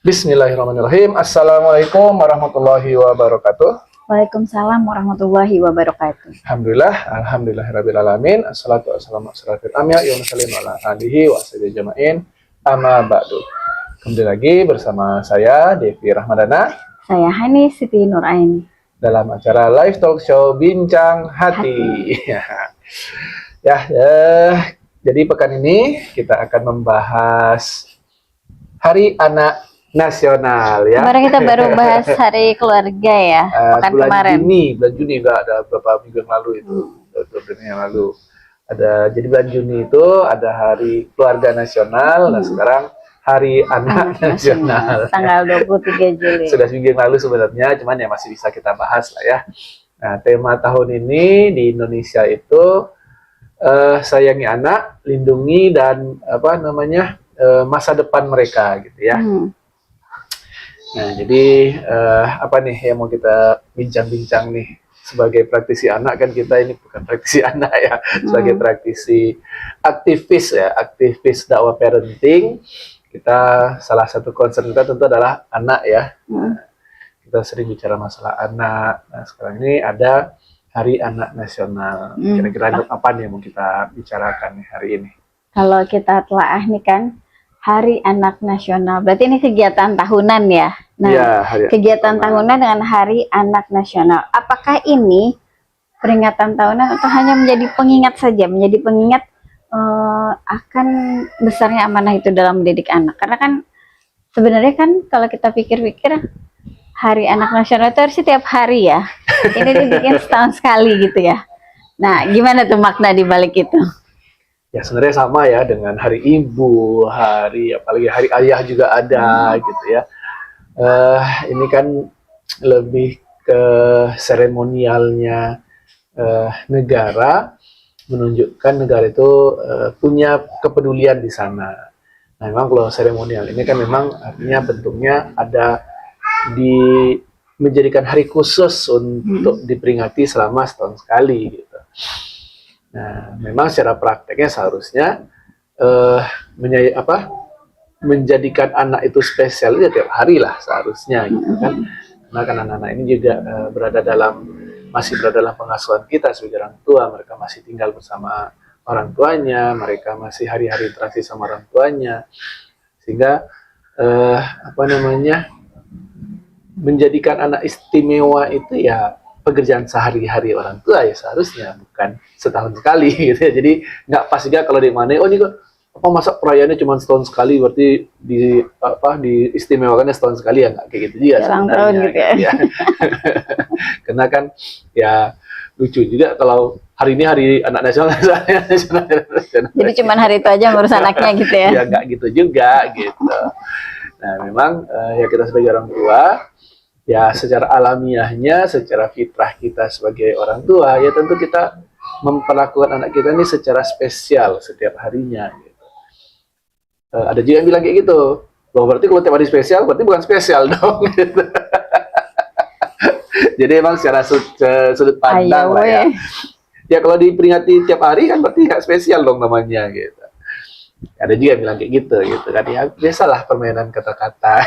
Bismillahirrahmanirrahim. Assalamualaikum warahmatullahi wabarakatuh. Waalaikumsalam warahmatullahi wabarakatuh. Alhamdulillahirrabbilalamin. Assalatu wassalamu ala asyrofil anbiya'i wal mursalin wa ala alihi wa sahbihi ajma'in. Amma ba'du. Kembali lagi bersama saya Devi Rahmadana. Saya Hani Siti Nuraini. Dalam acara live talk show Bincang Hati. Jadi pekan ini kita akan membahas Hari Anak Nasional ya. Kemarin kita baru bahas Hari Keluarga ya, pekan kemarin. Bulan Juni enggak ada beberapa minggu yang lalu itu, beberapa bulan yang lalu. Jadi bulan Juni itu ada Hari Keluarga Nasional, dan sekarang Hari Anak Nasional. Tanggal 23 Juli. Sudah seminggu yang lalu sebenarnya, cuman ya masih bisa kita bahas lah ya. Nah, tema tahun ini di Indonesia itu sayangi anak, lindungi dan masa depan mereka gitu ya. Nah, jadi apa nih yang mau kita bincang-bincang nih sebagai praktisi anak, kan kita ini bukan praktisi anak ya, sebagai praktisi aktivis dakwah parenting, kita salah satu concern kita tentu adalah anak ya. Kita sering bicara masalah anak. Nah, sekarang ini ada Hari Anak Nasional. Kira-kira apa nih yang mau kita bicarakan nih hari ini? Kalau kita telaah nih kan, Hari Anak Nasional, berarti ini kegiatan tahunan ya. Nah, ya, kegiatan tahunan dengan Hari Anak Nasional. Apakah ini peringatan tahunan atau hanya menjadi pengingat saja, menjadi pengingat akan besarnya amanah itu dalam mendidik anak? Karena kan sebenarnya kan kalau kita pikir-pikir, Hari Anak Nasional itu harus setiap hari ya. Ini dibikin setahun sekali gitu ya. Nah, gimana tuh makna di balik itu? Ya sebenarnya sama ya dengan Hari Ibu, apalagi Hari Ayah juga ada gitu ya. Ini kan lebih ke seremonialnya negara, menunjukkan negara itu punya kepedulian di sana. Nah, memang kalau seremonial ini kan memang artinya bentuknya ada menjadikan hari khusus untuk diperingati selama setahun sekali gitu. Nah, memang secara prakteknya seharusnya menjadikan anak itu spesial ya tiap hari lah seharusnya gitu kan. Karena kan anak-anak ini juga masih berada dalam pengasuhan kita sebagai orang tua. Mereka masih tinggal bersama orang tuanya, mereka masih hari-hari interaksi sama orang tuanya, sehingga menjadikan anak istimewa itu ya pekerjaan sehari-hari orang tua ya seharusnya, bukan setahun sekali gitu ya. Jadi nggak pas juga kalau di mana, oh ini kok masa perayaannya cuma setahun sekali, berarti diistimewakannya setahun sekali ya, nggak kayak gitu juga sebenarnya gitu ya. Karena kan ya lucu juga kalau hari ini Hari Anak Nasional. Jadi cuma hari itu aja ngurus anaknya gitu ya? Ya nggak gitu juga gitu. Nah memang ya kita sebagai orang tua, ya secara alamiahnya, secara fitrah kita sebagai orang tua, ya tentu kita memperlakukan anak kita ini secara spesial setiap harinya gitu. Ada juga yang bilang kayak gitu, loh berarti kalau tiap hari spesial, berarti bukan spesial dong gitu. Jadi emang secara sudut pandang lah ya. Ya kalau diperingati tiap hari kan berarti nggak spesial dong namanya gitu. Ada juga yang bilang kayak gitu kan, ya biasalah permainan kata-kata.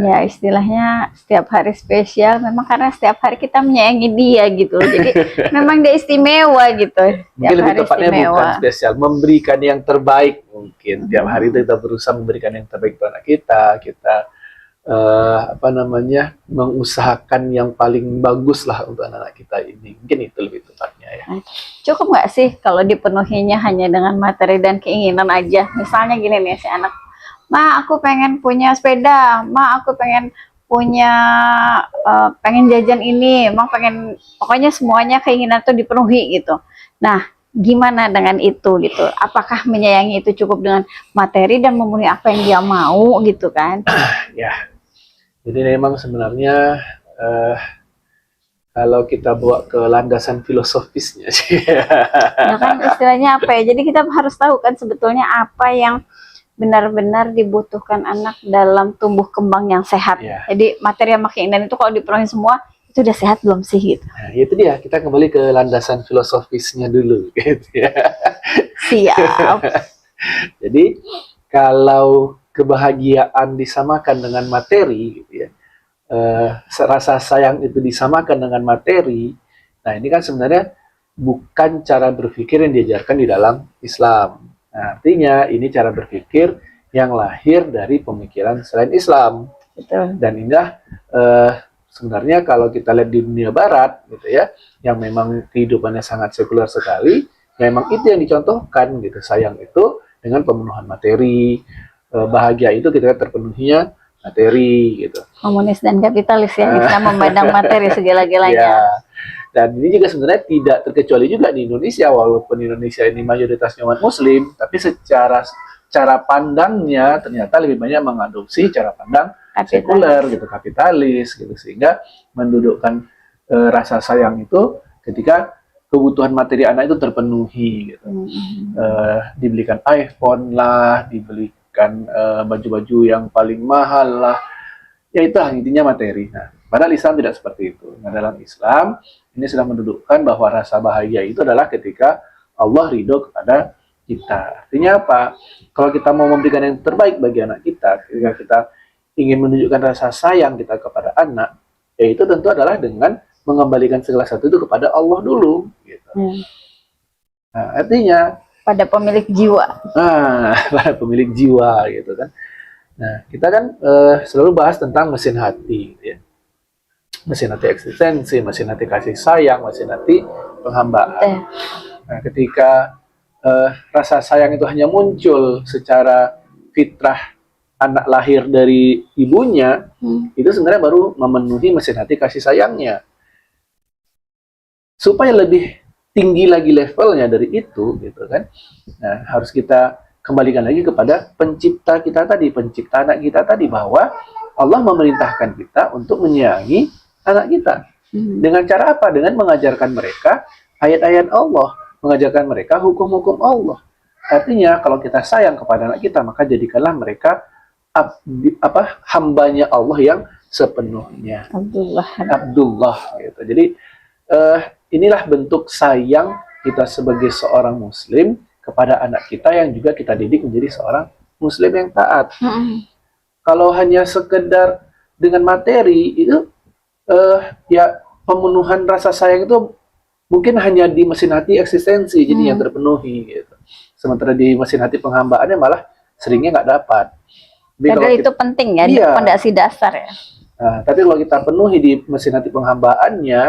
Ya istilahnya setiap hari spesial memang karena setiap hari kita menyayangi dia gitu. Jadi memang dia istimewa gitu. Mungkin lebih tepatnya bukan spesial, memberikan yang terbaik mungkin. Tiap hari itu kita berusaha memberikan yang terbaik untuk anak kita. Kita mengusahakan yang paling bagus lah untuk anak-anak kita ini. Mungkin itu lebih tepatnya ya. Cukup nggak sih kalau dipenuhinya hanya dengan materi dan keinginan aja? Misalnya gini nih, si anak, Ma, aku pengen punya sepeda, Ma, aku pengen punya pengen jajan ini, Ma pengen, pokoknya semuanya keinginan itu dipenuhi gitu. Nah, gimana dengan itu gitu? Apakah menyayangi itu cukup dengan materi dan memenuhi apa yang dia mau gitu kan? Ya, jadi memang sebenarnya kalau kita bawa ke landasan filosofisnya sih. Ya kan istilahnya apa ya? Jadi kita harus tahu kan sebetulnya apa yang benar-benar dibutuhkan anak dalam tumbuh kembang yang sehat. Jadi materi sama keinginan itu kalau dipenuhi semua, itu udah sehat belum sih gitu? Nah, itu dia, kita kembali ke landasan filosofisnya dulu gitu ya. Siap. Jadi kalau kebahagiaan disamakan dengan materi, gitu ya, rasa sayang itu disamakan dengan materi, nah ini kan sebenarnya bukan cara berpikir yang diajarkan di dalam Islam. Nah, artinya ini cara berpikir yang lahir dari pemikiran selain Islam. Betul. Dan inilah sebenarnya kalau kita lihat di dunia Barat, gitu ya, yang memang kehidupannya sangat sekuler sekali, memang itu yang dicontohkan, gitu. Sayang itu dengan pemenuhan materi, bahagia itu kita terpenuhinya materi, gitu. Komunis dan kapitalis ya, bisa memandang materi segala-galanya. Ya. Dan ini juga sebenarnya tidak terkecuali juga di Indonesia, walaupun Indonesia ini mayoritasnya umat Muslim, tapi secara cara pandangnya ternyata lebih banyak mengadopsi cara pandang sekuler, gitu, kapitalis, gitu, sehingga mendudukkan rasa sayang itu ketika kebutuhan materi anak itu terpenuhi, gitu. Dibelikan iPhone lah, dibelikan baju-baju yang paling mahal lah, ya itulah intinya materi. Nah, padahal Islam tidak seperti itu. Nah, dalam Islam ini sudah mendudukkan bahwa rasa bahagia itu adalah ketika Allah ridho kepada kita. Artinya apa? Kalau kita mau memberikan yang terbaik bagi anak kita, ketika kita ingin menunjukkan rasa sayang kita kepada anak, yaitu tentu adalah dengan mengembalikan segala sesuatu itu kepada Allah dulu. Gitu. Nah, artinya pada pemilik jiwa. Nah, pada pemilik jiwa, gitu kan. Nah, kita kan selalu bahas tentang mesin hati, gitu ya. Mesin hati eksistensi, mesin hati kasih sayang, mesin hati penghambaan. Nah, ketika rasa sayang itu hanya muncul secara fitrah anak lahir dari ibunya, itu sebenarnya baru memenuhi mesin hati kasih sayangnya. Supaya lebih tinggi lagi levelnya dari itu, gitu kan. Nah, harus kita kembalikan lagi kepada pencipta kita tadi, pencipta anak kita tadi, bahwa Allah memerintahkan kita untuk menyayangi anak kita. Dengan cara apa? Dengan mengajarkan mereka ayat-ayat Allah, mengajarkan mereka hukum-hukum Allah. Artinya kalau kita sayang kepada anak kita, maka jadikanlah mereka hambanya Allah yang sepenuhnya. Abdullah, gitu. Jadi inilah bentuk sayang kita sebagai seorang Muslim kepada anak kita yang juga kita didik menjadi seorang Muslim yang taat. Kalau hanya sekedar dengan materi itu, ya pemenuhan rasa sayang itu mungkin hanya di mesin hati eksistensi, jadi yang terpenuhi, gitu. Sementara di mesin hati penghambaannya malah seringnya nggak dapat. Padahal itu penting ya, iya, fondasi dasar ya. Nah, tapi kalau kita penuhi di mesin hati penghambaannya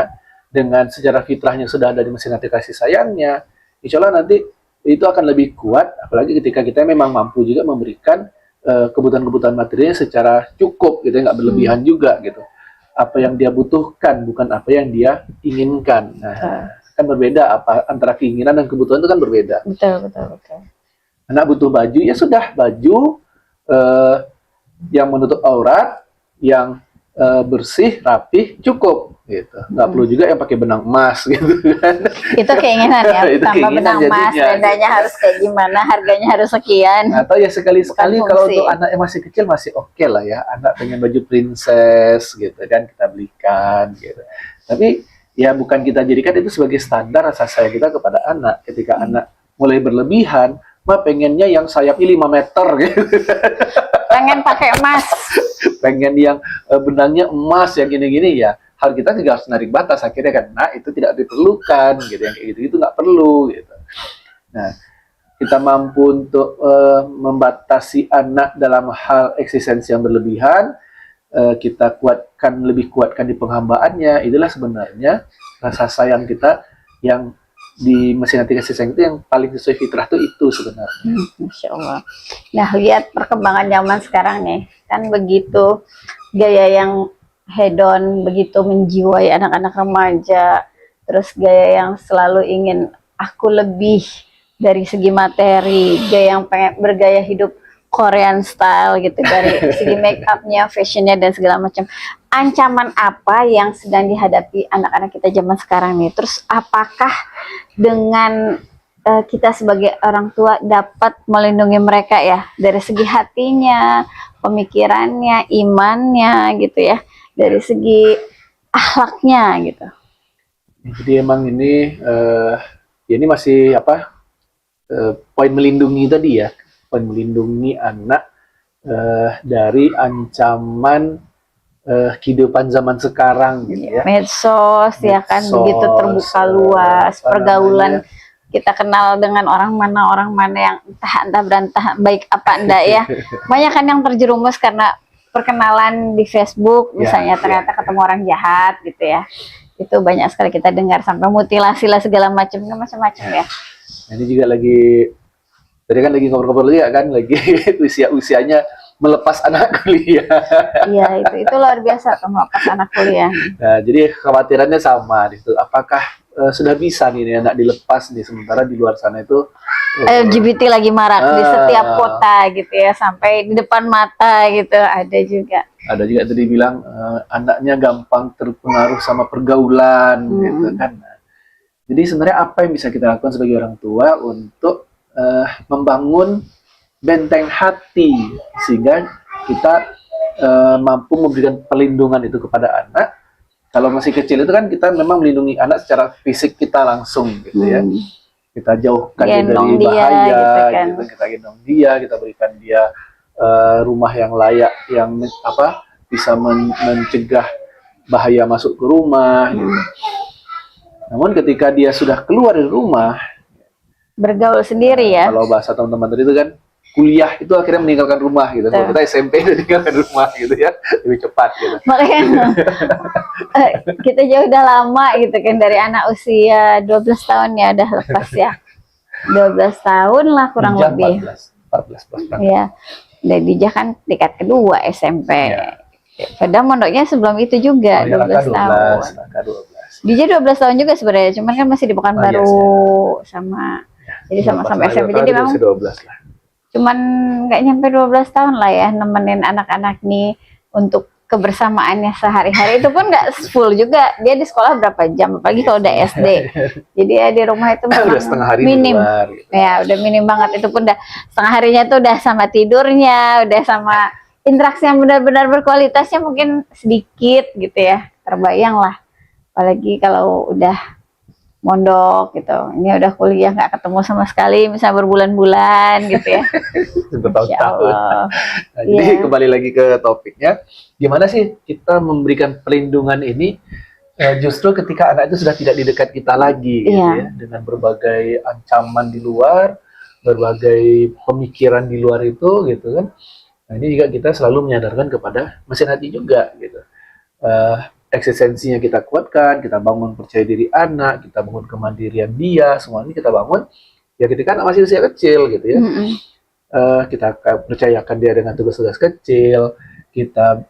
dengan sejarah fitrahnya sudah ada di mesin hati kasih sayangnya, insya Allah nanti itu akan lebih kuat, apalagi ketika kita memang mampu juga memberikan kebutuhan-kebutuhan materinya secara cukup, gitu, nggak berlebihan juga, gitu. Apa yang dia butuhkan, bukan apa yang dia inginkan. Nah, kan berbeda, apa antara keinginan dan kebutuhan itu kan berbeda. Betul. Anak butuh baju, ya sudah, baju yang menutup aurat, yang bersih, rapih, cukup, gitu. Nggak perlu juga yang pakai benang emas, gitu kan. Itu keinginan ya, tambah benang emas, bedanya harus kayak gimana, harganya harus sekian. Atau ya sekali-sekali kalau untuk anak yang masih kecil masih oke lah ya, anak pengen baju princess, gitu kan, kita belikan, gitu. Tapi ya bukan kita jadikan itu sebagai standar rasa sayang kita kepada anak. Ketika anak mulai berlebihan, mah pengennya yang sayapnya 5 meter, gitu. Pengen pakai emas. Pengen yang benangnya emas, yang gini-gini, ya hal kita juga harus narik batas akhirnya kan. Nah, itu tidak diperlukan, gitu. Yang kayak gitu nggak perlu, gitu. Nah, kita mampu untuk membatasi anak dalam hal eksistensi yang berlebihan, kita lebih kuatkan di penghambaannya. Itulah sebenarnya rasa sayang kita yang di mesin hati kasih sayang itu yang paling sesuai fitrah itu sebenarnya. Masya Allah. Nah, lihat perkembangan zaman sekarang nih, kan begitu gaya yang hedon, begitu menjiwai anak-anak remaja, terus gaya yang selalu ingin aku lebih dari segi materi, gaya yang pengen bergaya hidup Korean style, gitu, dari segi make upnya, fashionnya, dan segala macam. Ancaman apa yang sedang dihadapi anak-anak kita zaman sekarang nih? Terus apakah dengan kita sebagai orang tua dapat melindungi mereka ya, dari segi hatinya, pemikirannya, imannya, gitu ya, dari segi akhlaknya, gitu. Jadi emang ini ini masih poin melindungi tadi ya. melindungi anak dari ancaman kehidupan zaman sekarang gitu ya. Medsos ya kan begitu terbuka luas, pergaulan kita kenal dengan orang mana yang entah berantah baik apa enggak ya. Banyak kan yang terjerumus karena perkenalan di Facebook misalnya ternyata ketemu orang jahat gitu ya. Itu banyak sekali kita dengar sampai mutilasi lah segala macam ya. Ini juga tadi kan lagi ngobrol-ngobrol ya kan, lagi usianya melepas anak kuliah. Iya, itu luar biasa tuh melepas anak kuliah. Nah, jadi kekhawatirannya sama gitu. Apakah sudah bisa nih anak dilepas nih, sementara di luar sana itu LGBT lagi marak di setiap kota gitu ya, sampai di depan mata gitu ada juga. Ada juga tadi bilang anaknya gampang terpengaruh sama pergaulan gitu kan. Jadi sebenarnya apa yang bisa kita lakukan sebagai orang tua untuk membangun benteng hati sehingga kita mampu memberikan perlindungan itu kepada anak. Kalau masih kecil itu kan kita memang melindungi anak secara fisik kita langsung gitu ya. Kita jauhkan dia dari bahaya gitu kan. Gitu. Kita gendong dia, kita berikan dia rumah yang layak yang bisa mencegah bahaya masuk ke rumah gitu. Namun ketika dia sudah keluar dari rumah, bergaul sendiri ya. Kalau bahasa teman-teman tadi itu kan kuliah itu akhirnya meninggalkan rumah gitu. Kalau kita SMP udah meninggalkan rumah gitu ya, lebih cepat gitu. Makanya kita jauh udah lama gitu kan, dari anak usia 12 tahun ya udah lepas ya. 12 tahun lah kurang lebih. 14. Iya. Dan Dija kan tingkat kedua SMP. Ya. Padahal mondoknya sebelum itu juga 12 tahun. Dija 12 tahun juga sebenarnya, cuman kan masih di Pekanbaru sama. Jadi sama-sama SMP. Jadi memang 12 lah. Cuman nggak nyampe 12 tahun lah ya nemenin anak-anak nih untuk kebersamaannya sehari-hari. Itu pun nggak full juga, dia di sekolah berapa jam, apalagi kalau udah SD. Jadi ya di rumah itu memang udah setengah hari minim luar, gitu. Ya udah minim banget. Itu pun udah setengah harinya tuh udah sama tidurnya, udah sama interaksi yang benar-benar berkualitasnya mungkin sedikit gitu ya, terbayang lah. Apalagi kalau udah mondok gitu, ini udah kuliah nggak ketemu sama sekali, misalnya berbulan-bulan gitu ya. Bertahun-tahun. Nah, jadi kembali lagi ke topiknya, gimana sih kita memberikan perlindungan ini justru ketika anak itu sudah tidak di dekat kita lagi, gitu ya, dengan berbagai ancaman di luar, berbagai pemikiran di luar itu, gitu kan. Nah, ini juga kita selalu menyadarkan kepada mesin hati juga, gitu. Eksistensinya kita kuatkan, kita bangun percaya diri anak, kita bangun kemandirian dia, semua ini kita bangun ya ketika anak masih usia kecil gitu ya. Kita percayakan dia dengan tugas-tugas kecil, kita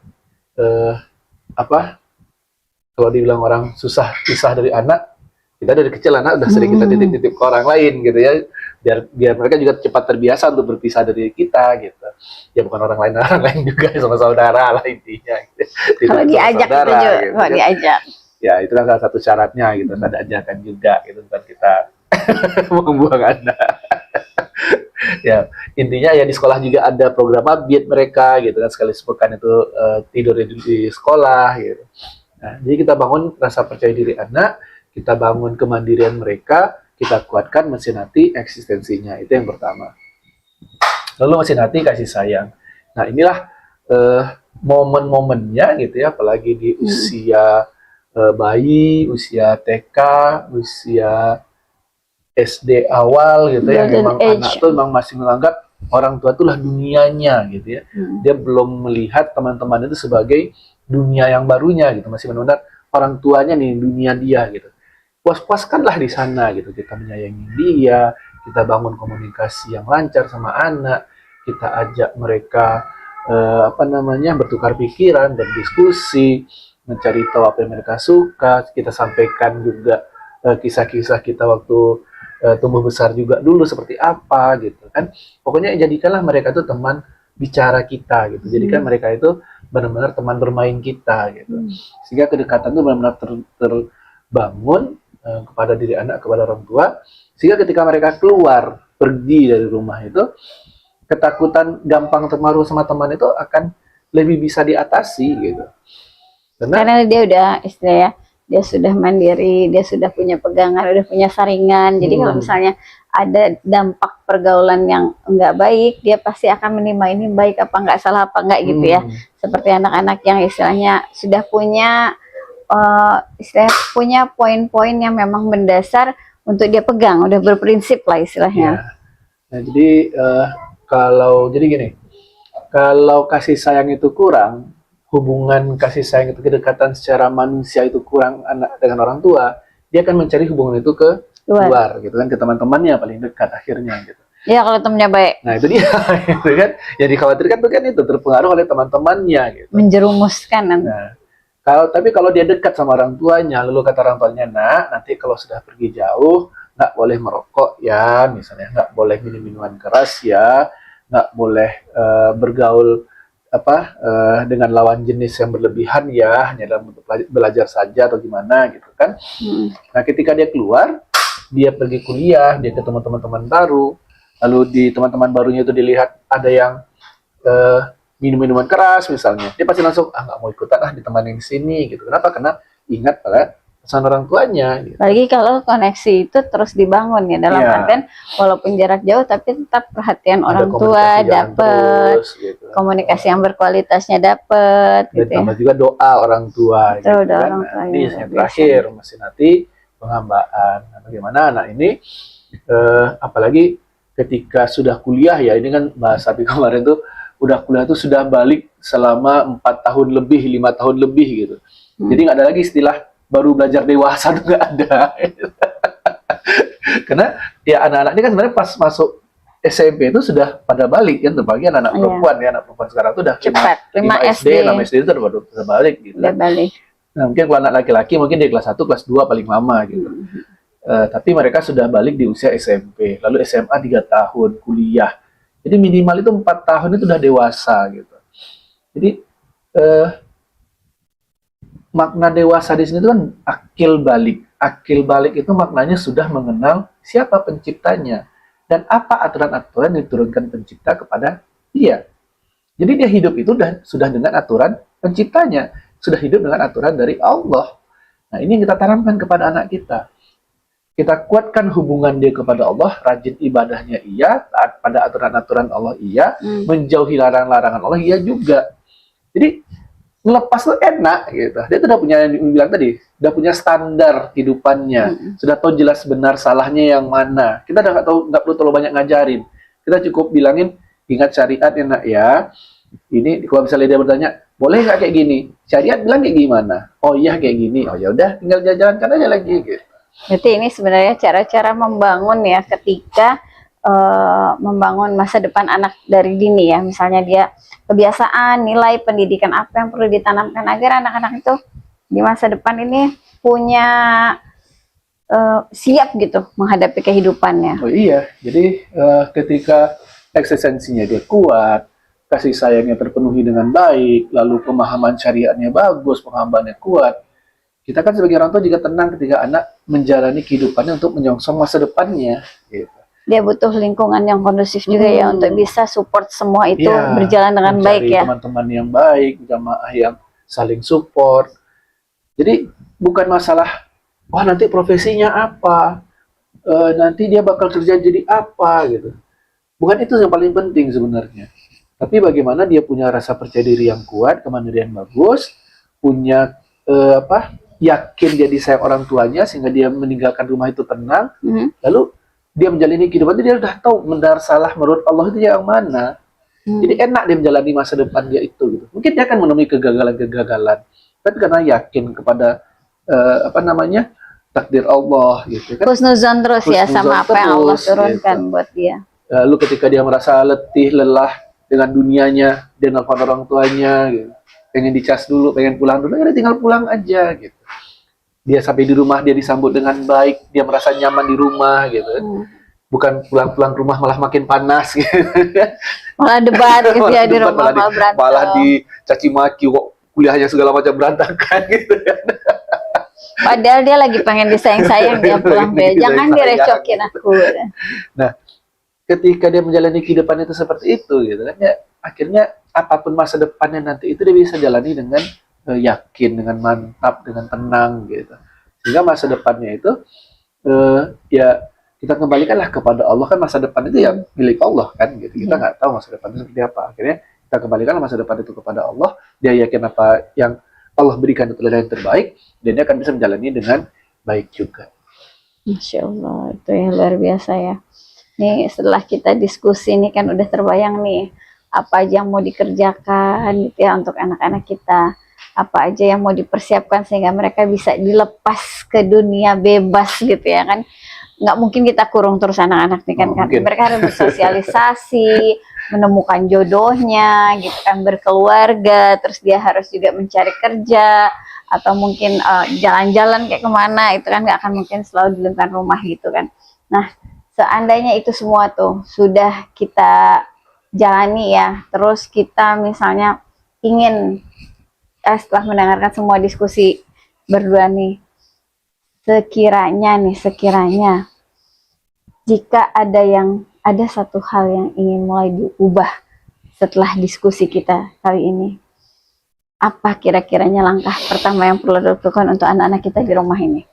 kalau dibilang orang susah pisah dari anak, kita dari kecil anak udah sering kita titip-titip ke orang lain gitu ya, biar mereka juga cepat terbiasa untuk berpisah dari kita gitu. Ya bukan orang lain juga, sama saudara lah intinya gitu. Kalau diajak saudara, itu juga gitu, kalau diajak ya itu kan salah satu syaratnya gitu, ada ajakan juga gitu, bukan kita membuang anak. Ya intinya ya di sekolah juga ada program abit mereka gitu kan, sekali sepekan itu tidur di sekolah gitu. Nah, jadi kita bangun rasa percaya diri anak, kita bangun kemandirian mereka, kita kuatkan mesin hati eksistensinya, itu yang pertama. Lalu mesin hati kasih sayang. Nah inilah momen-momennya gitu ya, apalagi di usia bayi, usia TK, usia SD awal gitu ya, memang anak tuh memang masih menganggap orang tua itulah dunianya gitu ya. Dia belum melihat teman-teman itu sebagai dunia yang barunya gitu, masih menganggap orang tuanya nih dunia dia gitu. Puas-puaskanlah di sana gitu, kita menyayangi dia, kita bangun komunikasi yang lancar sama anak, kita ajak mereka bertukar pikiran, berdiskusi, mencari tahu apa yang mereka suka, kita sampaikan juga kisah-kisah kita waktu tumbuh besar juga dulu seperti apa gitu kan. Pokoknya jadikanlah mereka itu teman bicara kita gitu, jadikan mereka itu benar-benar teman bermain kita gitu, sehingga kedekatan itu benar-benar terbangun kepada diri anak, kepada orang tua, sehingga ketika mereka keluar pergi dari rumah itu, ketakutan gampang terpengaruh sama teman itu akan lebih bisa diatasi gitu. Karena dia udah istilahnya, dia sudah mandiri, dia sudah punya pegangan, udah punya saringan. Jadi kalau misalnya ada dampak pergaulan yang enggak baik, dia pasti akan menimba ini baik apa enggak, salah apa enggak gitu ya. Seperti anak-anak yang istilahnya sudah punya punya poin-poin yang memang mendasar untuk dia pegang, udah berprinsip lah istilahnya. Ya. Nah, jadi jadi gini, kalau kasih sayang itu kurang, hubungan kasih sayang itu, kedekatan secara manusia itu kurang anak dengan orang tua, dia akan mencari hubungan itu ke luar gitu kan, ke teman-temannya paling dekat akhirnya gitu. Ya kalau temennya baik. Nah itu dia, gitu kan. Yang dikhawatirkan tuh kan itu terpengaruh oleh teman-temannya gitu. Menjerumuskan. Nah, tapi kalau dia dekat sama orang tuanya, lalu kata orang tuanya, nak, nanti kalau sudah pergi jauh, nggak boleh merokok ya, misalnya, nggak boleh minum minuman keras ya, nggak boleh bergaul dengan lawan jenis yang berlebihan ya, hanya dalam bentuk belajar saja atau gimana gitu kan. Nah ketika dia keluar, dia pergi kuliah, dia ketemu teman-teman baru, lalu di teman-teman barunya itu dilihat ada yang minum minuman keras misalnya, dia pasti langsung nggak mau ikutan ditemanin di sini gitu. Kenapa? Karena ingat pada pesan orang tuanya gitu. Lagi kalau koneksi itu terus dibangun ya, dalam artian walaupun jarak jauh tapi tetap perhatian orang tua dapat, gitu. Komunikasi yang berkualitasnya dapat gitu. Tambah juga doa orang tua gitu, kan. Orang tua yang terakhir masih nanti penghambaan. Nah, bagaimana anak ini apalagi ketika sudah kuliah ya, ini kan bahas Abi kemarin tuh udah kuliah tuh sudah balik selama 4 tahun lebih, 5 tahun lebih gitu. Jadi nggak ada lagi istilah baru belajar dewasa, tuh nggak ada. Karena ya anak-anak ini kan sebenarnya pas masuk SMP itu sudah pada balik kan, terbagi anak-anak perempuan ya, anak perempuan sekarang tuh udah cepat 5 SD, 6 SD itu udah balik gitu. Udah balik. Nah, mungkin kalau anak laki-laki mungkin di kelas 1, kelas 2 paling lama gitu. Tapi mereka sudah balik di usia SMP, lalu SMA 3 tahun, kuliah. Jadi minimal itu 4 tahun itu udah dewasa gitu. Jadi makna dewasa di sini itu kan akil balik. Akil balik itu maknanya sudah mengenal siapa penciptanya dan apa aturan-aturan yang diturunkan pencipta kepada dia. Jadi dia hidup itu sudah dengan aturan penciptanya, sudah hidup dengan aturan dari Allah. Nah, ini yang kita tanamkan kepada anak kita. Kita kuatkan hubungan dia kepada Allah, rajin ibadahnya iya, taat pada aturan-aturan Allah iya, menjauhi larangan-larangan Allah iya juga. Jadi ngelepas tuh enak gitu. Dia tuh udah punya, yang bilang tadi, udah punya standar hidupannya, sudah tahu jelas benar salahnya yang mana. Kita udah nggak perlu terlalu banyak ngajarin. Kita cukup bilangin, ingat syariat ya nak ya. Ini kalau misalnya dia bertanya, boleh nggak kayak gini? Syariat bilang kayak gimana? Oh iya kayak gini. Oh ya udah, tinggal jalankan aja lagi gitu. Berarti ini sebenarnya cara-cara membangun ya, ketika membangun masa depan anak dari dini ya. Misalnya dia kebiasaan, nilai, pendidikan apa yang perlu ditanamkan agar anak-anak itu di masa depan ini punya siap gitu menghadapi kehidupannya. Oh iya, jadi ketika eksistensinya dia kuat, kasih sayangnya terpenuhi dengan baik, lalu pemahaman syariatnya bagus, penghambaannya kuat, kita kan sebagai orang tua juga tenang ketika anak menjalani kehidupannya untuk menyongsong masa depannya gitu. Dia butuh lingkungan yang kondusif juga ya, untuk bisa support semua itu berjalan dengan baik ya. Teman-teman yang baik, jamaah yang saling support. Jadi bukan masalah, wah nanti profesinya apa, nanti dia bakal kerja jadi apa gitu. Bukan itu yang paling penting sebenarnya. Tapi bagaimana dia punya rasa percaya diri yang kuat, kemandirian bagus, punya yakin dia disayang orang tuanya sehingga dia meninggalkan rumah itu tenang, lalu dia menjalani kehidupan itu, dia udah tahu benar salah menurut Allah itu yang mana. Jadi enak dia menjalani masa depan dia itu gitu. Mungkin dia akan menemui kegagalan-kegagalan, tapi karena yakin kepada takdir Allah gitu kan. Husnuzon terus ya sama apa yang Allah turunkan gitu buat dia. Lalu ketika dia merasa letih, lelah dengan dunianya, dia nelfon orang tuanya gitu. Pengen dicas dulu, pengen pulang dulu, dia tinggal pulang aja gitu. Dia sampai di rumah, dia disambut dengan baik, dia merasa nyaman di rumah gitu. Bukan pulang-pulang rumah malah makin panas gitu. Malah debat gitu ya, di rumah malah berantem. Malah dicaci maki, kok kuliahnya segala macam berantakan gitu kan. Padahal dia lagi pengen disayang-sayang, dia pulang dia. Jangan direcokin aku. Nah, ketika dia menjalani kehidupan itu seperti itu gitu kan ya, akhirnya apapun masa depannya nanti itu dia bisa jalani dengan yakin, dengan mantap, dengan tenang gitu. Sehingga masa depannya itu ya kita kembalikanlah kepada Allah. Kan masa depan itu ya milik Allah kan gitu. Kita nggak tahu masa depan itu seperti apa. Akhirnya kita kembalikan masa depan itu kepada Allah. Dia yakin apa yang Allah berikan itu adalah yang terbaik, dan dia akan bisa menjalani dengan baik juga. Masya Allah, itu yang luar biasa ya. Nih setelah kita diskusi ini kan udah terbayang nih apa aja yang mau dikerjakan gitu ya untuk anak-anak kita, apa aja yang mau dipersiapkan sehingga mereka bisa dilepas ke dunia bebas gitu ya kan. Nggak mungkin kita kurung terus anak-anak nih kan, kan mereka harus bersosialisasi, menemukan jodohnya gitu kan, berkeluarga, terus dia harus juga mencari kerja atau mungkin jalan-jalan kayak kemana, itu kan nggak akan mungkin selalu di lingkungan rumah gitu kan. Nah seandainya itu semua tuh sudah kita jalani ya, terus kita misalnya ingin setelah mendengarkan semua diskusi berdua nih, sekiranya jika ada satu hal yang ingin mulai diubah setelah diskusi kita kali ini, apa kira-kiranya langkah pertama yang perlu dilakukan untuk anak-anak kita di rumah ini?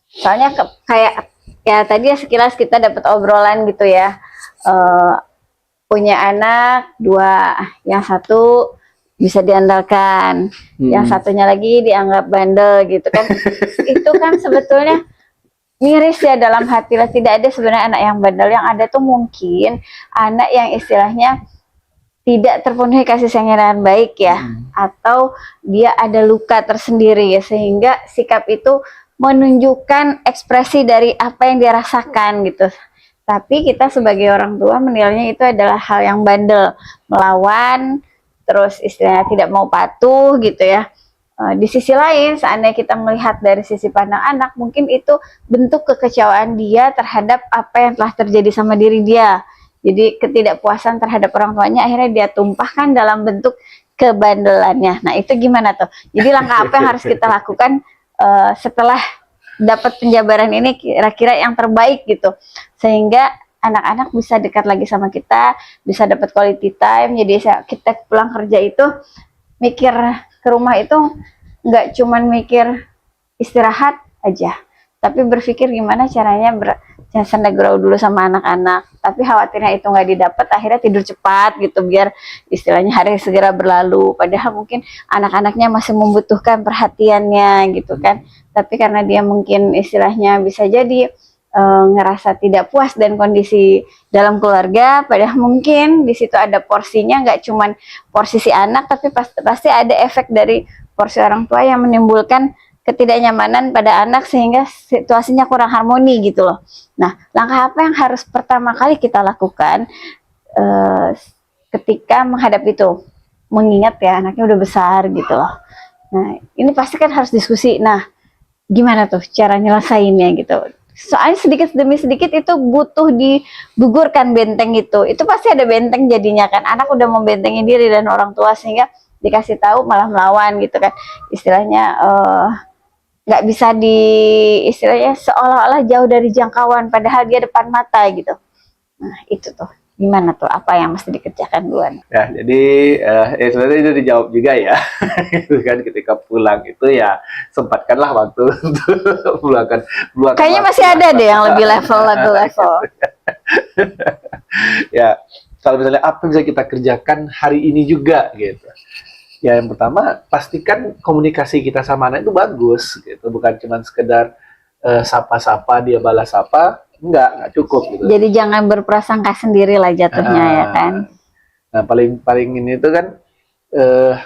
Soalnya kayak ya tadi ya sekilas kita dapat obrolan gitu ya, punya anak dua, yang satu bisa diandalkan, yang satunya lagi dianggap bandel gitu kan. Itu kan sebetulnya miris ya dalam hati lah. Tidak ada sebenarnya anak yang bandel, yang ada tuh mungkin anak yang istilahnya tidak terpenuhi kasih sayang yang baik ya, atau dia ada luka tersendiri ya, sehingga sikap itu menunjukkan ekspresi dari apa yang dia rasakan gitu. Tapi kita sebagai orang tua menilainya itu adalah hal yang bandel, melawan, terus istilahnya tidak mau patuh gitu ya. Di sisi lain, seandainya kita melihat dari sisi pandang anak, mungkin itu bentuk kekecewaan dia terhadap apa yang telah terjadi sama diri dia. Jadi ketidakpuasan terhadap orang tuanya akhirnya dia tumpahkan dalam bentuk kebandelannya. Nah itu gimana tuh? Jadi langkah apa yang harus kita lakukan setelah dapat penjabaran ini kira-kira yang terbaik gitu, sehingga anak-anak bisa dekat lagi sama kita, bisa dapat quality time. Jadi kita pulang kerja itu mikir ke rumah itu nggak cuman mikir istirahat aja, tapi berpikir gimana caranya senda gurau dulu sama anak-anak. Tapi khawatirnya itu nggak didapat, akhirnya tidur cepat gitu biar istilahnya hari segera berlalu. Padahal mungkin anak-anaknya masih membutuhkan perhatiannya gitu kan. Tapi karena dia mungkin istilahnya bisa jadi ngerasa tidak puas dan kondisi dalam keluarga, padahal mungkin di situ ada porsinya, nggak cuman porsi si anak, tapi pasti ada efek dari porsi orang tua yang menimbulkan ketidaknyamanan pada anak sehingga situasinya kurang harmoni gitu loh. Nah, langkah apa yang harus pertama kali kita lakukan ketika menghadapi itu? Mengingat ya anaknya udah besar gitu loh. Nah, ini pasti kan harus diskusi. Nah, gimana tuh cara nyelesainnya gitu? Soalnya sedikit demi sedikit itu butuh digugurkan benteng itu. Itu pasti ada benteng jadinya kan. Anak udah membentengi diri dan orang tua, sehingga dikasih tahu malah melawan gitu kan. Istilahnya nggak bisa istilahnya seolah-olah jauh dari jangkauan padahal dia depan mata gitu. Nah itu tuh gimana tuh, apa yang mesti dikerjakan duluan? Ya jadi sebenarnya itu dijawab juga ya. Itu kan ketika pulang itu ya sempatkanlah waktu untuk pulangkan. Kayaknya masih ada deh yang lebih level. Ya kalau misalnya apa yang bisa kita kerjakan hari ini juga gitu. Ya yang pertama pastikan komunikasi kita sama anak itu bagus gitu, bukan cuma sekedar sapa-sapa dia balas sapa, enggak cukup gitu. Jadi jangan berprasangka sendiri lah jatuhnya ya kan. Nah paling ini itu kan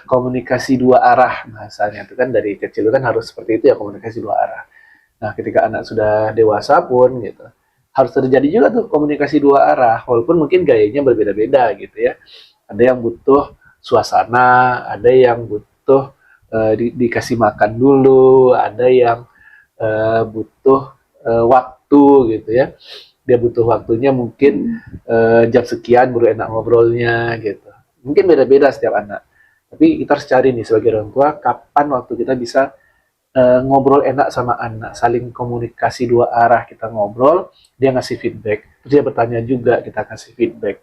komunikasi dua arah bahasanya itu kan, dari kecil kan harus seperti itu ya, komunikasi dua arah. Nah ketika anak sudah dewasa pun gitu harus terjadi juga tuh komunikasi dua arah, walaupun mungkin gayanya berbeda-beda gitu ya. Ada yang butuh suasana, ada yang butuh dikasih makan dulu, ada yang butuh waktu gitu ya. Dia butuh waktunya mungkin jam sekian baru enak ngobrolnya gitu. Mungkin beda-beda setiap anak. Tapi kita harus cari nih sebagai orang tua kapan waktu kita bisa ngobrol enak sama anak, saling komunikasi dua arah. Kita ngobrol, dia ngasih feedback, terus dia bertanya juga, kita kasih feedback.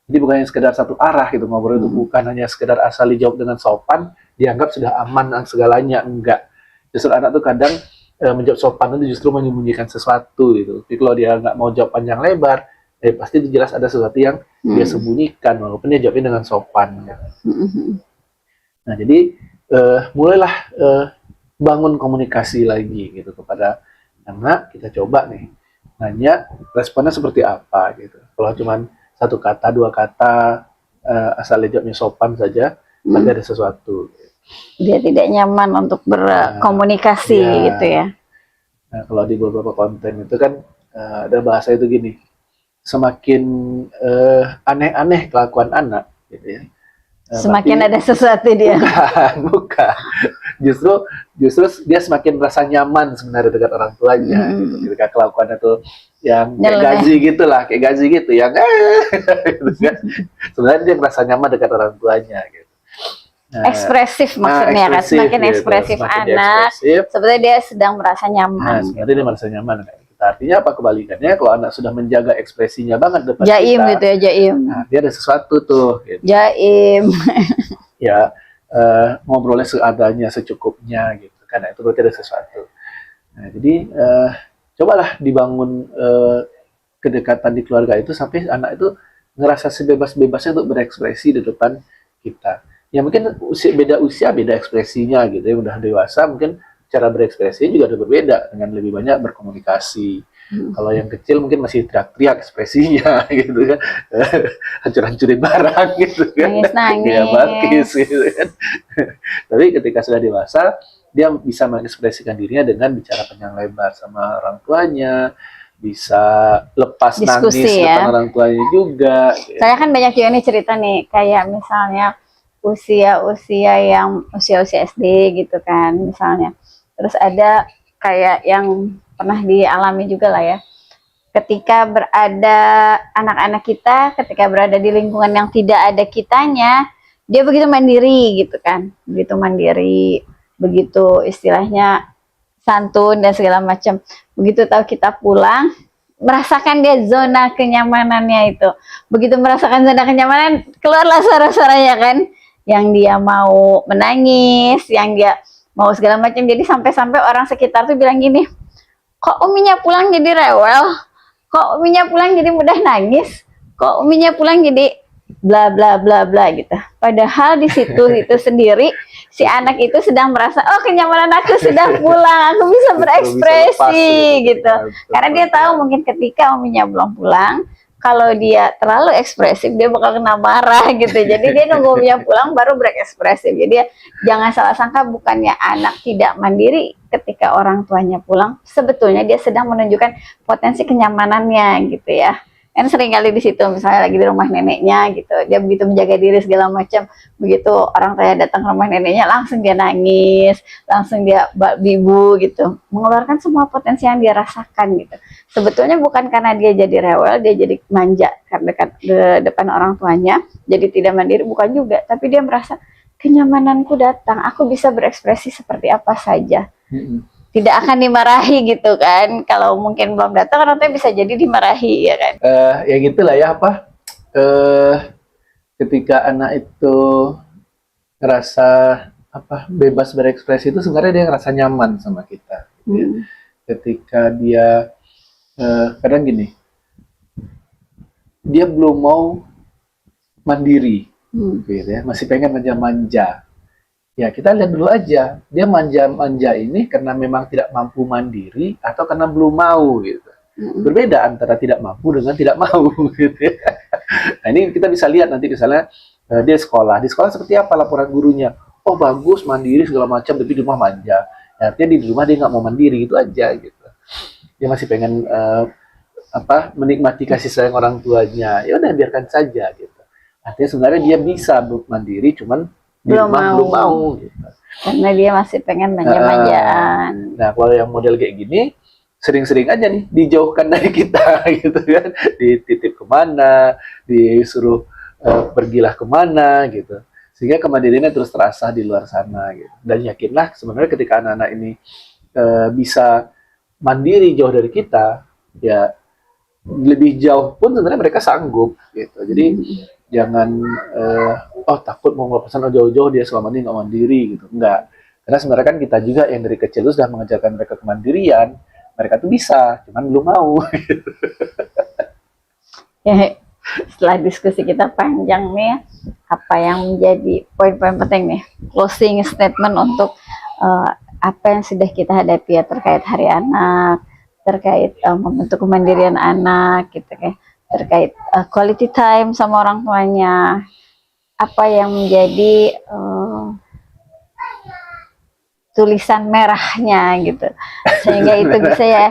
Jadi bukan yang sekedar satu arah gitu ngobrol itu, bukan hanya sekedar asal dijawab dengan sopan, dianggap sudah aman segalanya, enggak. Justru anak tuh kadang menjawab sopan itu justru menyembunyikan sesuatu gitu. Tapi kalau dia nggak mau jawab panjang lebar, pasti jelas ada sesuatu yang dia sembunyikan walaupun dia jawabnya dengan sopan. Ya. Nah jadi mulailah bangun komunikasi lagi gitu kepada anak. Kita coba nih nanya responnya seperti apa gitu. Kalau cuma satu kata, dua kata, asal jawabnya sopan saja, tapi ada sesuatu. Dia tidak nyaman untuk berkomunikasi gitu ya. Nah, kalau di beberapa konten itu kan ada bahasa itu gini, semakin aneh-aneh kelakuan anak, gitu ya. Semakin ada sesuatu dia. Bukan. Justru dia semakin merasa nyaman sebenarnya dekat orang tuanya. Gitu. Ketika kelakuannya tuh yang kayak gazi gitulah, kayak gazi gitu, yang gitu kan. Sebenarnya dia merasa nyaman dekat orang tuanya. Gitu. Nah, ekspresif maksudnya kan, semakin gitu. ekspresif Semakin anak, sebenarnya dia sedang merasa nyaman. Nah, sebenarnya dia merasa nyaman. Artinya apa kebalikannya? Kalau anak sudah menjaga ekspresinya banget depan jaim kita, gitu ya, jaim. Nah, dia ada sesuatu tuh. Gitu. Jaim. Ya, ngobrolnya seadanya, secukupnya gitu. Karena itu berarti ada sesuatu. Nah, jadi cobalah dibangun kedekatan di keluarga itu sampai anak itu ngerasa sebebas-bebasnya untuk berekspresi di depan kita. Ya mungkin beda usia, beda ekspresinya gitu ya. Udah dewasa mungkin cara berekspresinya juga udah berbeda dengan lebih banyak berkomunikasi. Kalau yang kecil mungkin masih teriak-teriak ekspresinya gitu kan. Hancur-hancurin barang gitu kan. Nangis-nangis. Ya bakis gitu kan. Tapi ketika sudah dewasa, dia bisa mengekspresikan dirinya dengan bicara panjang lebar sama orang tuanya, bisa lepas diskusi, nangis depan orang tuanya juga. Saya kan banyak juga nih cerita nih, kayak misalnya usia-usia SD gitu kan misalnya. Terus ada kayak yang pernah dialami juga lah ya. Ketika berada anak-anak kita, ketika berada di lingkungan yang tidak ada kitanya, dia begitu mandiri gitu kan. Begitu mandiri, begitu istilahnya santun dan segala macam. Begitu tahu kita pulang, merasakan dia zona kenyamanannya itu. Begitu merasakan zona kenyamanan, keluarlah suara-suaranya kan. Yang dia mau menangis, yang dia mau segala macam. Jadi sampai-sampai orang sekitar tuh bilang gini, kok uminya pulang jadi rewel? Kok uminya pulang jadi mudah nangis? Kok uminya pulang jadi bla bla bla bla gitu. Padahal di situ itu sendiri si anak itu sedang merasa, oh kenyamanan aku sudah pulang, aku bisa berekspresi gitu. Karena dia tahu mungkin ketika uminya belum pulang, kalau dia terlalu ekspresif dia bakal kena marah gitu. Jadi dia nunggu uminya pulang baru berekspresif. Jadi jangan salah sangka, bukannya anak tidak mandiri ketika orang tuanya pulang, sebetulnya dia sedang menunjukkan potensi kenyamanannya gitu ya. Kan sering kali di situ misalnya lagi di rumah neneknya gitu, dia begitu menjaga diri segala macam, begitu orang tua datang ke rumah neneknya langsung dia nangis, langsung dia bibu gitu, mengeluarkan semua potensi yang dia rasakan gitu. Sebetulnya bukan karena dia jadi rewel, dia jadi manja karena di depan orang tuanya, jadi tidak mandiri, bukan juga, tapi dia merasa kenyamananku datang, aku bisa berekspresi seperti apa saja. Tidak akan dimarahi gitu kan. Kalau mungkin belum datang, orang tua bisa jadi dimarahi ya kan. Ya gitulah ya apa. Ketika anak itu ngerasa apa bebas berekspresi itu sebenarnya dia ngerasa nyaman sama kita. Gitu ya. Ketika dia kadang gini, dia belum mau mandiri, gitu ya, masih pengen manja-manja. Ya kita lihat dulu aja, dia manja-manja ini karena memang tidak mampu mandiri atau karena belum mau gitu. Berbeda antara tidak mampu dengan tidak mau gitu ya. Nah ini kita bisa lihat nanti misalnya dia di sekolah seperti apa laporan gurunya. Oh bagus, mandiri segala macam, tapi di rumah manja. Ya, artinya di rumah dia nggak mau mandiri gitu aja gitu. Dia masih pengen menikmati kasih sayang orang tuanya. Ya udah biarkan saja gitu. Artinya sebenarnya dia bisa mandiri, cuman belum mau gitu. Karena dia masih pengen manja-manjaan. Nah kalau yang model kayak gini sering-sering aja nih dijauhkan dari kita gitu kan, dititip kemana, disuruh pergilah kemana gitu, sehingga kemandiriannya terus terasa di luar sana gitu. Dan yakinlah sebenarnya ketika anak-anak ini bisa mandiri jauh dari kita, ya lebih jauh pun sebenarnya mereka sanggup gitu. Jadi jangan takut mau ngelepasan jauh-jauh dia selama ini nggak mandiri gitu, enggak. Karena sebenarnya kan kita juga yang dari kecil itu sudah mengajarkan mereka kemandirian, mereka tuh bisa, cuman belum mau. Ya, setelah diskusi kita panjang nih, apa yang menjadi poin-poin penting nih, closing statement untuk apa yang sudah kita hadapi ya terkait Hari Anak, terkait membentuk kemandirian anak, gitu kan, terkait quality time sama orang tuanya, apa yang menjadi tulisan merahnya gitu, sehingga itu bisa ya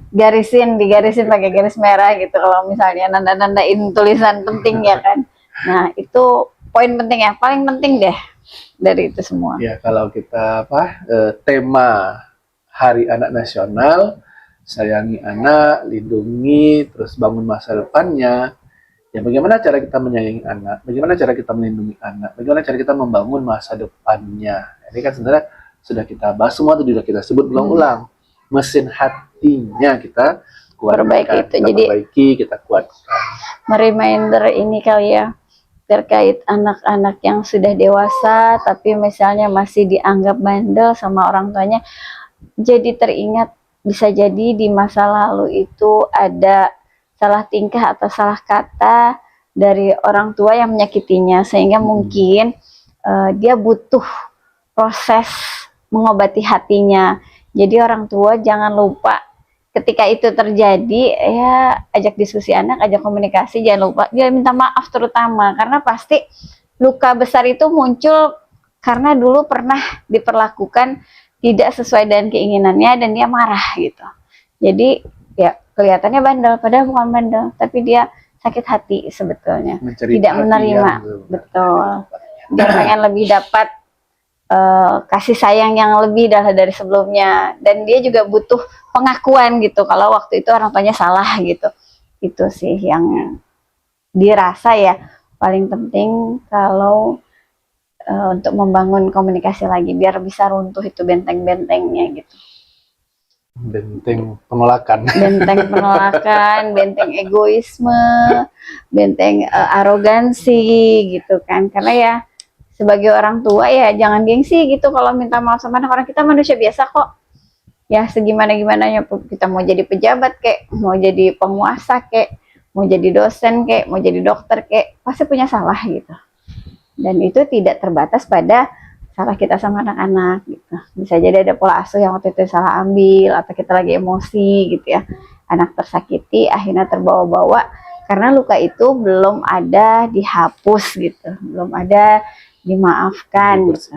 digarisin pakai garis merah gitu kalau misalnya nanda-nandain tulisan penting ya kan. Nah itu poin penting ya, paling penting deh dari itu semua ya. Kalau kita tema Hari Anak Nasional, sayangi anak, lindungi, terus bangun masa depannya. Ya, bagaimana cara kita menyayangi anak, bagaimana cara kita melindungi anak, bagaimana cara kita membangun masa depannya. Ini kan sebenarnya sudah kita bahas semua, itu sudah kita sebut berulang-ulang. Mesin hatinya kita kuatkan, kita perbaiki, kita kuatkan. Reminder ini kali ya, terkait anak-anak yang sudah dewasa tapi misalnya masih dianggap bandel sama orang tuanya, jadi teringat bisa jadi di masa lalu itu ada salah tingkah atau salah kata dari orang tua yang menyakitinya, sehingga mungkin dia butuh proses mengobati hatinya. Jadi orang tua jangan lupa ketika itu terjadi ya, ajak diskusi anak, ajak komunikasi, jangan lupa dia minta maaf terutama, karena pasti luka besar itu muncul karena dulu pernah diperlakukan tidak sesuai dengan keinginannya dan dia marah gitu. Jadi ya kelihatannya bandel padahal bukan bandel, tapi dia sakit hati sebetulnya, tidak menerima. Betul, dia pengen lebih dapat kasih sayang yang lebih dari sebelumnya, dan dia juga butuh pengakuan gitu kalau waktu itu orang tuanya salah gitu. Itu sih yang dirasa ya paling penting kalau untuk membangun komunikasi lagi biar bisa runtuh itu benteng-bentengnya gitu. Benteng penolakan, benteng egoisme, benteng arogansi gitu kan. Karena ya sebagai orang tua ya jangan gengsi gitu kalau minta maaf sama anak. Orang kita manusia biasa kok ya, segimana-gimananya kita mau jadi pejabat kek, mau jadi penguasa kek, mau jadi dosen kek, mau jadi dokter kek, pasti punya salah gitu. Dan itu tidak terbatas pada salah kita sama anak-anak gitu. Bisa jadi ada pola asuh yang waktu itu salah ambil, atau kita lagi emosi gitu ya, anak tersakiti akhirnya terbawa-bawa karena luka itu belum ada dihapus gitu, belum ada dimaafkan gitu.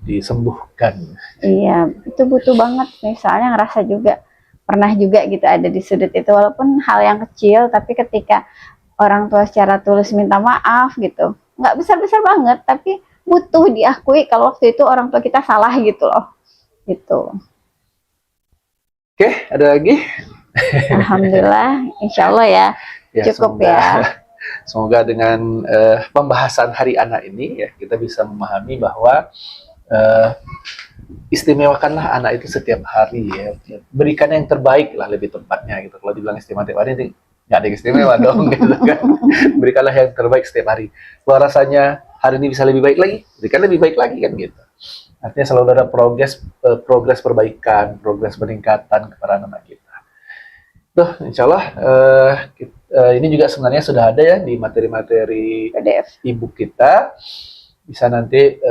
Disembuhkan. Iya, itu butuh banget. Misalnya ngerasa juga pernah juga gitu ada di sudut itu, walaupun hal yang kecil, tapi ketika orang tua secara tulus minta maaf gitu, nggak besar-besar banget, tapi butuh diakui kalau waktu itu orang tua kita salah gitu loh. Gitu. Oke, ada lagi? Alhamdulillah, insya Allah ya, cukup semoga, ya. Semoga dengan pembahasan Hari Anak ini ya kita bisa memahami bahwa istimewakanlah anak itu setiap hari ya. Berikan yang terbaik lah lebih tepatnya gitu. Kalau dibilang istimewa tiap hari, nggak ada yang istimewa dong gitu kan. Berikanlah yang terbaik setiap hari. Kalau rasanya hari ini bisa lebih baik lagi, berikan lebih baik lagi kan gitu. Artinya selalu ada progres perbaikan, progres peningkatan kepada anak kita. Tuh, insya Allah ini juga sebenarnya sudah ada ya di materi-materi PDF e-book kita. Bisa nanti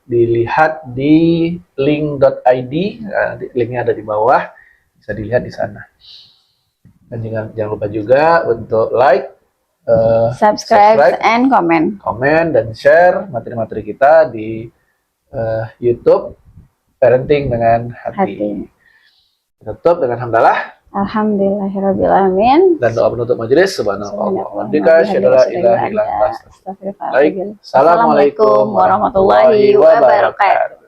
dilihat di link.id, linknya ada di bawah, bisa dilihat di sana. Dan jangan lupa juga untuk like, subscribe and komen dan share materi-materi kita di YouTube Parenting dengan Hati. Tutup dengan hamdalah. Alhamdulillahirrabbilalamin. Dan doa penutup majelis. Subhanallah. Assalamualaikum warahmatullahi wabarakatuh.